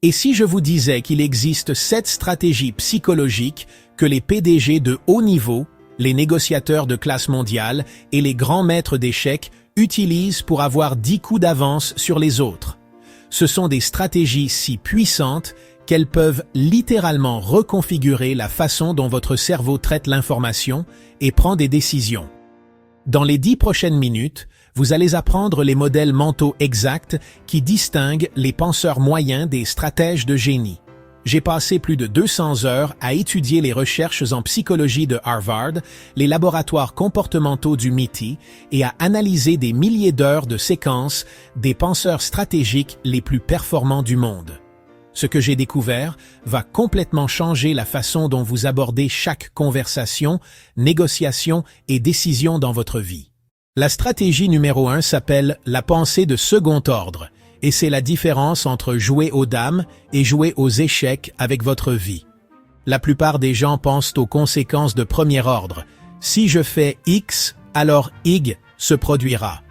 Et si je vous disais qu'il existe 7 stratégies psychologiques que les PDG de haut niveau, les négociateurs de classe mondiale et les grands maîtres d'échecs utilisent pour avoir 10 coups d'avance sur les autres? Ce sont des stratégies si puissantes qu'elles peuvent littéralement reconfigurer la façon dont votre cerveau traite l'information et prend des décisions. Dans les 10 prochaines minutes, vous allez apprendre les modèles mentaux exacts qui distinguent les penseurs moyens des stratèges de génie. J'ai passé plus de 200 heures à étudier les recherches en psychologie de Harvard, les laboratoires comportementaux du MIT et à analyser des milliers d'heures de séquences des penseurs stratégiques les plus performants du monde. Ce que j'ai découvert va complètement changer la façon dont vous abordez chaque conversation, négociation et décision dans votre vie. La stratégie numéro 1 s'appelle la pensée de second ordre, et c'est la différence entre jouer aux dames et jouer aux échecs avec votre vie. La plupart des gens pensent aux conséquences de premier ordre. Si je fais X, alors Y se produira.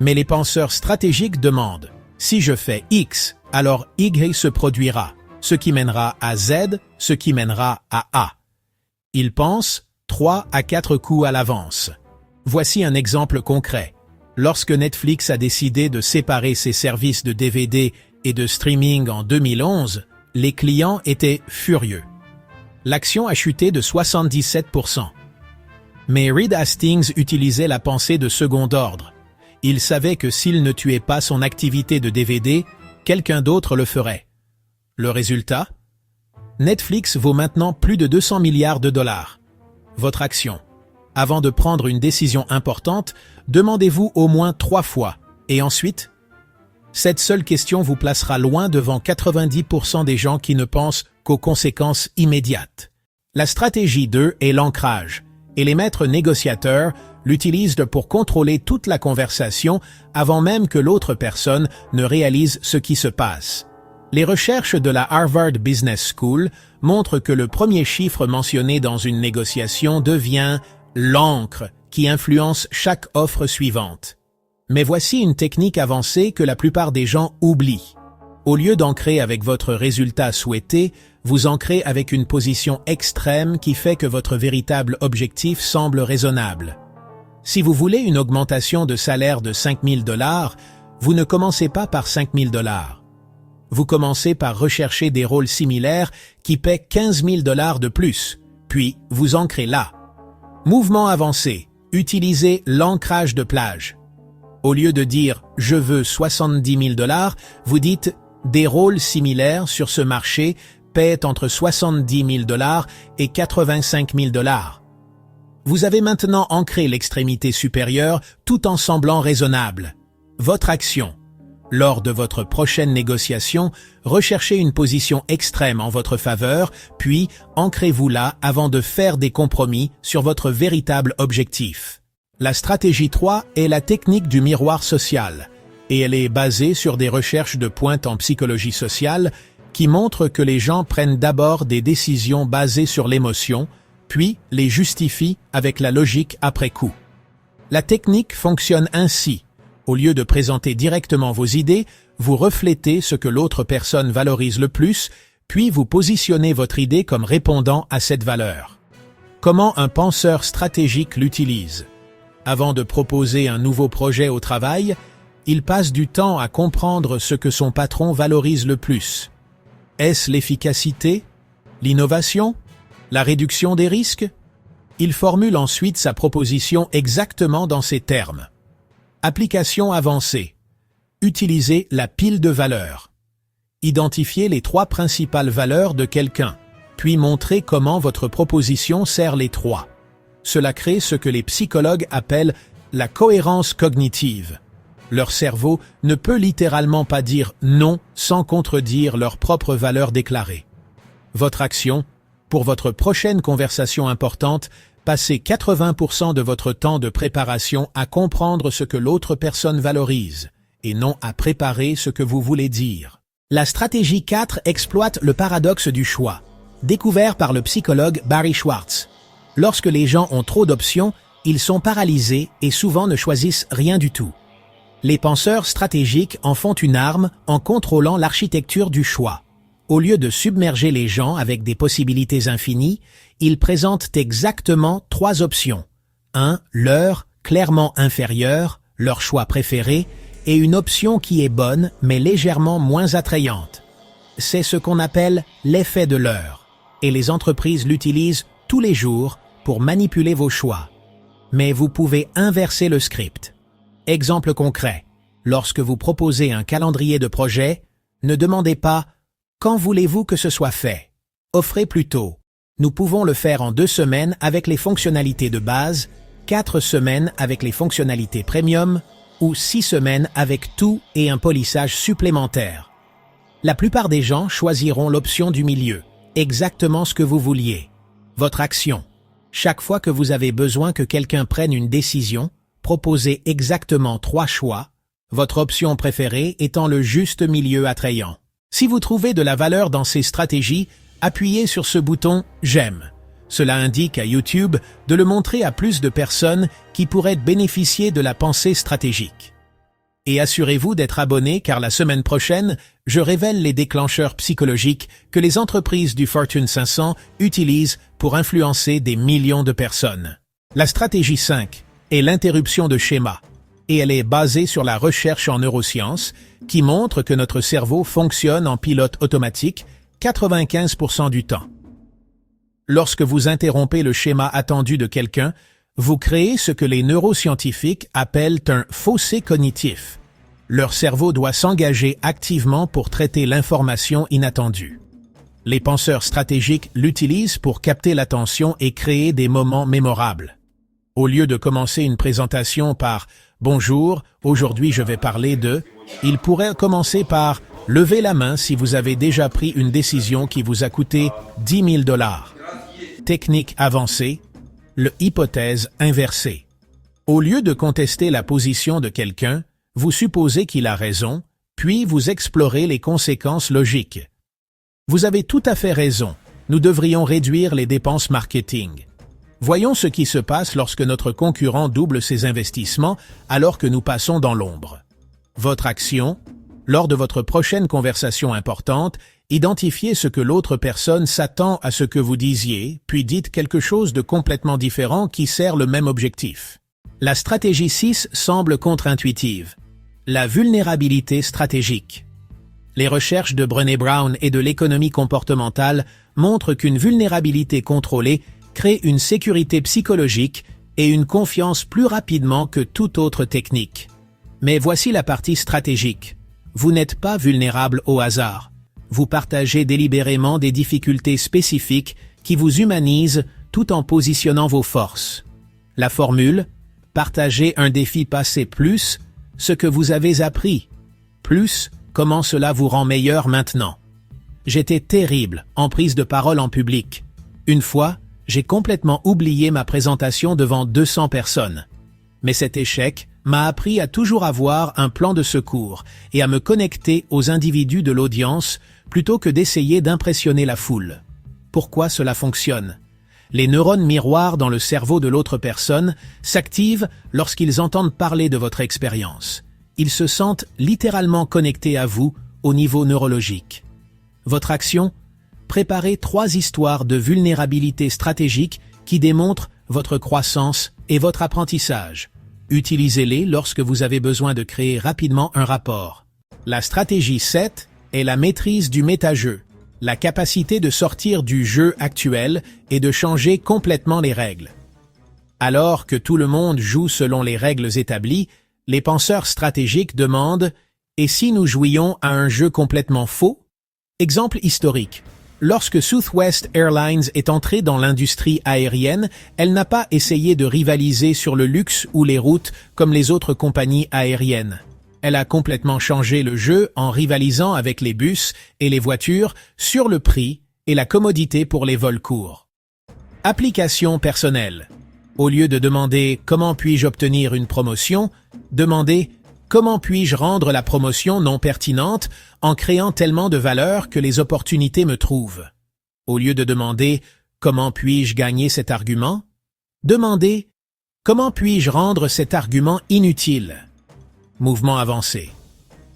Mais les penseurs stratégiques demandent, si je fais X, alors Y se produira, ce qui mènera à Z, ce qui mènera à A. Ils pensent 3 à 4 coups à l'avance. Voici un exemple concret. Lorsque Netflix a décidé de séparer ses services de DVD et de streaming en 2011, les clients étaient furieux. L'action a chuté de 77%. Mais Reed Hastings utilisait la pensée de second ordre. Il savait que s'il ne tuait pas son activité de DVD, quelqu'un d'autre le ferait. Le résultat? Netflix vaut maintenant plus de 200 milliards de dollars. Votre action. Avant de prendre une décision importante, demandez-vous au moins 3 fois. Et ensuite? Cette seule question vous placera loin devant 90% des gens qui ne pensent qu'aux conséquences immédiates. La stratégie 2 est l'ancrage, et les maîtres négociateurs l'utilisent pour contrôler toute la conversation avant même que l'autre personne ne réalise ce qui se passe. Les recherches de la Harvard Business School montrent que le premier chiffre mentionné dans une négociation devient l'encre qui influence chaque offre suivante. Mais voici une technique avancée que la plupart des gens oublient. Au lieu d'ancrer avec votre résultat souhaité, vous ancrez avec une position extrême qui fait que votre véritable objectif semble raisonnable. Si vous voulez une augmentation de salaire de 5 000 $, vous ne commencez pas par 5 000 $. Vous commencez par rechercher des rôles similaires qui paient 15 000 $ de plus, puis vous ancrez là. Mouvement avancé, utilisez l'ancrage de plage. Au lieu de dire « je veux 70 000 $, vous dites « des rôles similaires sur ce marché paient entre 70 000 $ et 85 000 $. Vous avez maintenant ancré l'extrémité supérieure tout en semblant raisonnable. Votre action. Lors de votre prochaine négociation, recherchez une position extrême en votre faveur, puis ancrez-vous là avant de faire des compromis sur votre véritable objectif. La stratégie 3 est la technique du miroir social, et elle est basée sur des recherches de pointe en psychologie sociale qui montrent que les gens prennent d'abord des décisions basées sur l'émotion, puis les justifient avec la logique après coup. La technique fonctionne ainsi. Au lieu de présenter directement vos idées, vous reflétez ce que l'autre personne valorise le plus, puis vous positionnez votre idée comme répondant à cette valeur. Comment un penseur stratégique l'utilise? Avant de proposer un nouveau projet au travail, il passe du temps à comprendre ce que son patron valorise le plus. Est-ce l'efficacité? L'innovation? La réduction des risques? Il formule ensuite sa proposition exactement dans ces termes. Application avancée. Utilisez la pile de valeurs. Identifiez les 3 principales valeurs de quelqu'un, puis montrez comment votre proposition sert les 3. Cela crée ce que les psychologues appellent la cohérence cognitive. Leur cerveau ne peut littéralement pas dire non sans contredire leurs propres valeurs déclarées. Votre action, pour votre prochaine conversation importante, passez 80% de votre temps de préparation à comprendre ce que l'autre personne valorise, et non à préparer ce que vous voulez dire. La stratégie 4 exploite le paradoxe du choix, découvert par le psychologue Barry Schwartz. Lorsque les gens ont trop d'options, ils sont paralysés et souvent ne choisissent rien du tout. Les penseurs stratégiques en font une arme en contrôlant l'architecture du choix. Au lieu de submerger les gens avec des possibilités infinies, ils présentent exactement 3 options. L'heure, clairement inférieure, leur choix préféré, et une option qui est bonne mais légèrement moins attrayante. C'est ce qu'on appelle l'effet de l'heure, et les entreprises l'utilisent tous les jours pour manipuler vos choix. Mais vous pouvez inverser le script. Exemple concret, lorsque vous proposez un calendrier de projet, ne demandez pas « Quand voulez-vous que ce soit fait ?» Offrez plutôt « Nous pouvons le faire en 2 semaines avec les fonctionnalités de base, 4 semaines avec les fonctionnalités premium ou 6 semaines avec tout et un polissage supplémentaire. » La plupart des gens choisiront l'option du milieu, exactement ce que vous vouliez. Votre action. Chaque fois que vous avez besoin que quelqu'un prenne une décision, proposez exactement 3 choix, votre option préférée étant le juste milieu attrayant. Si vous trouvez de la valeur dans ces stratégies, appuyez sur ce bouton « J'aime ». Cela indique à YouTube de le montrer à plus de personnes qui pourraient bénéficier de la pensée stratégique. Et assurez-vous d'être abonné car la semaine prochaine, je révèle les déclencheurs psychologiques que les entreprises du Fortune 500 utilisent pour influencer des millions de personnes. La stratégie 5 est l'interruption de schéma, et elle est basée sur la recherche en neurosciences qui montre que notre cerveau fonctionne en pilote automatique 95% du temps. Lorsque vous interrompez le schéma attendu de quelqu'un, vous créez ce que les neuroscientifiques appellent un fossé cognitif. Leur cerveau doit s'engager activement pour traiter l'information inattendue. Les penseurs stratégiques l'utilisent pour capter l'attention et créer des moments mémorables. Au lieu de commencer une présentation par « Bonjour, aujourd'hui je vais parler de », ils pourraient commencer par « Levez la main si vous avez déjà pris une décision qui vous a coûté 10 000 $. Technique avancée, le hypothèse inversée. Au lieu de contester la position de quelqu'un, vous supposez qu'il a raison, puis vous explorez les conséquences logiques. Vous avez tout à fait raison, nous devrions réduire les dépenses marketing. Voyons ce qui se passe lorsque notre concurrent double ses investissements alors que nous passons dans l'ombre. Votre action, lors de votre prochaine conversation importante, identifiez ce que l'autre personne s'attend à ce que vous disiez, puis dites quelque chose de complètement différent qui sert le même objectif. La stratégie 6 semble contre-intuitive. La vulnérabilité stratégique. Les recherches de Brené Brown et de l'économie comportementale montrent qu'une vulnérabilité contrôlée crée une sécurité psychologique et une confiance plus rapidement que toute autre technique. Mais voici la partie stratégique. Vous n'êtes pas vulnérable au hasard. Vous partagez délibérément des difficultés spécifiques qui vous humanisent tout en positionnant vos forces. La formule « Partagez un défi passé plus ce que vous avez appris, plus comment cela vous rend meilleur maintenant. » J'étais terrible en prise de parole en public. Une fois, j'ai complètement oublié ma présentation devant 200 personnes. Mais cet échec m'a appris à toujours avoir un plan de secours et à me connecter aux individus de l'audience plutôt que d'essayer d'impressionner la foule. Pourquoi cela fonctionne? Les neurones miroirs dans le cerveau de l'autre personne s'activent lorsqu'ils entendent parler de votre expérience. Ils se sentent littéralement connectés à vous au niveau neurologique. Votre action? Préparez 3 histoires de vulnérabilité stratégique qui démontrent votre croissance et votre apprentissage. Utilisez-les lorsque vous avez besoin de créer rapidement un rapport. La stratégie 7 est la maîtrise du méta-jeu, la capacité de sortir du jeu actuel et de changer complètement les règles. Alors que tout le monde joue selon les règles établies, les penseurs stratégiques demandent « Et si nous jouions à un jeu complètement faux ?» Exemple historique. Lorsque Southwest Airlines est entrée dans l'industrie aérienne, elle n'a pas essayé de rivaliser sur le luxe ou les routes comme les autres compagnies aériennes. Elle a complètement changé le jeu en rivalisant avec les bus et les voitures sur le prix et la commodité pour les vols courts. Application personnelle. Au lieu de demander « Comment puis-je obtenir une promotion ?», demandez « Comment puis-je rendre la promotion non pertinente en créant tellement de valeur que les opportunités me trouvent ?» Au lieu de demander « Comment puis-je gagner cet argument ?», demandez « Comment puis-je rendre cet argument inutile ?» Mouvement avancé.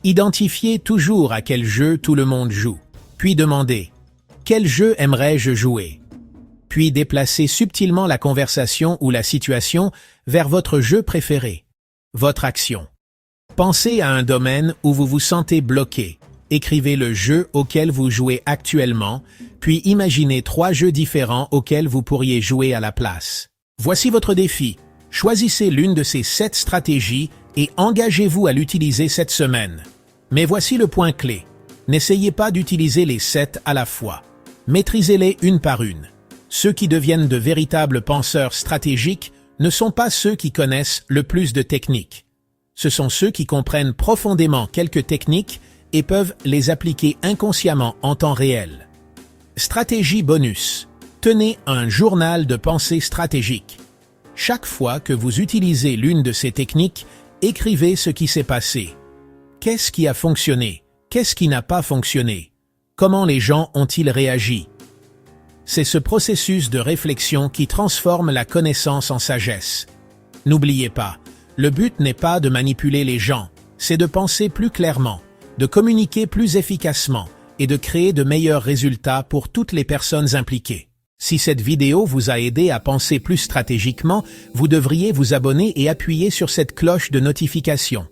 Identifiez toujours à quel jeu tout le monde joue. puis demandez « Quel jeu aimerais-je jouer ?» Puis déplacez subtilement la conversation ou la situation vers votre jeu préféré. Votre action. Pensez à un domaine où vous vous sentez bloqué. Écrivez le jeu auquel vous jouez actuellement, puis imaginez 3 jeux différents auxquels vous pourriez jouer à la place. Voici votre défi. Choisissez l'une de ces 7 stratégies et engagez-vous à l'utiliser cette semaine. Mais voici le point clé. N'essayez pas d'utiliser les 7 à la fois. Maîtrisez-les une par une. Ceux qui deviennent de véritables penseurs stratégiques ne sont pas ceux qui connaissent le plus de techniques. Ce sont ceux qui comprennent profondément quelques techniques et peuvent les appliquer inconsciemment en temps réel. Stratégie bonus. Tenez un journal de pensée stratégique. Chaque fois que vous utilisez l'une de ces techniques, écrivez ce qui s'est passé. Qu'est-ce qui a fonctionné? Qu'est-ce qui n'a pas fonctionné? Comment les gens ont-ils réagi? C'est ce processus de réflexion qui transforme la connaissance en sagesse. N'oubliez pas, le but n'est pas de manipuler les gens, c'est de penser plus clairement, de communiquer plus efficacement et de créer de meilleurs résultats pour toutes les personnes impliquées. Si cette vidéo vous a aidé à penser plus stratégiquement, vous devriez vous abonner et appuyer sur cette cloche de notification.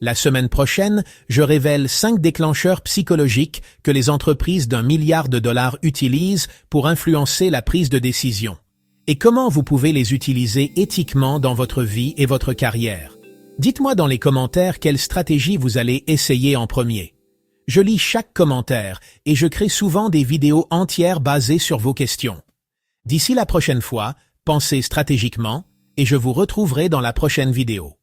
La semaine prochaine, je révèle 5 déclencheurs psychologiques que les entreprises d'1 milliard de dollars utilisent pour influencer la prise de décision. Et comment vous pouvez les utiliser éthiquement dans votre vie et votre carrière. Dites-moi dans les commentaires quelle stratégie vous allez essayer en premier. Je lis chaque commentaire et je crée souvent des vidéos entières basées sur vos questions. D'ici la prochaine fois, pensez stratégiquement et je vous retrouverai dans la prochaine vidéo.